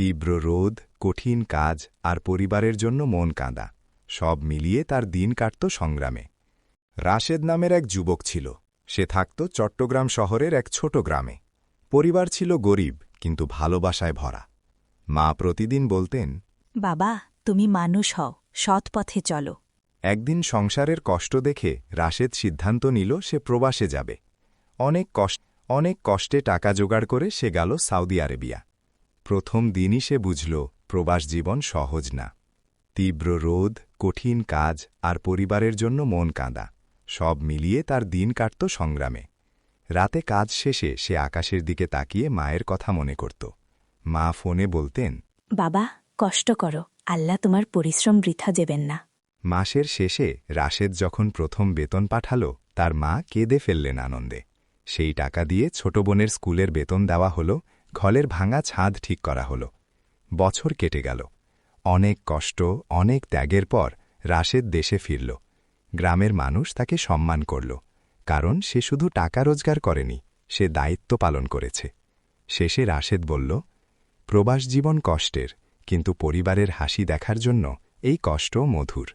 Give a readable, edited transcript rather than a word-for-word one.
তীব্র রোদ, কঠিন কাজ আর পরিবারের জন্য মন কাঁদা, সব মিলিয়ে তার দিন কাটত সংগ্রামে। রাশেদ নামের এক যুবক ছিল। সে থাকত চট্টগ্রাম শহরের এক ছোট গ্রামে। পরিবার ছিল গরিব, কিন্তু ভালোবাসায় ভরা। মা প্রতিদিন বলতেন, বাবা, তুমি মানুষ হও, সৎ পথে চলো। একদিন সংসারের কষ্ট দেখে রাশেদ সিদ্ধান্ত নিল সে প্রবাসে যাবে। অনেক কষ্টে টাকা জোগাড় করে সে গেল সৌদি আরবিয়া। প্রথম দিনই সে বুঝল প্রবাস জীবন সহজ না। তীব্র রোদ, কঠিন কাজ আর পরিবারের জন্য মন কাঁদা, সব মিলিয়ে তার দিন কাটত সংগ্রামে। রাতে কাজ শেষে সে আকাশের দিকে তাকিয়ে মায়ের কথা মনে করত। মা ফোনে বলতেন, বাবা, কষ্ট করো, আল্লাহ তোমার পরিশ্রম বৃথা দেবেন না। মাসের শেষে রাশেদ যখন প্রথম বেতন পাঠাল, তার মা কেঁদে ফেললেন আনন্দে। সেই টাকা দিয়ে ছোট বোনের স্কুলের বেতন দেওয়া হল, ঘরের ভাঙা ছাদ ঠিক করা হল। বছর কেটে গেল। অনেক কষ্ট, অনেক ত্যাগের পর রাশেদ দেশে ফিরল। গ্রামের মানুষ তাকে সম্মান করল, কারণ সে শুধু টাকা রোজগার করেনি, সে দায়িত্ব পালন করেছে। শেষে রাশেদ বলল, প্রবাস জীবন কষ্টের, কিন্তু পরিবারের হাসি দেখার জন্য এই কষ্ট মধুর।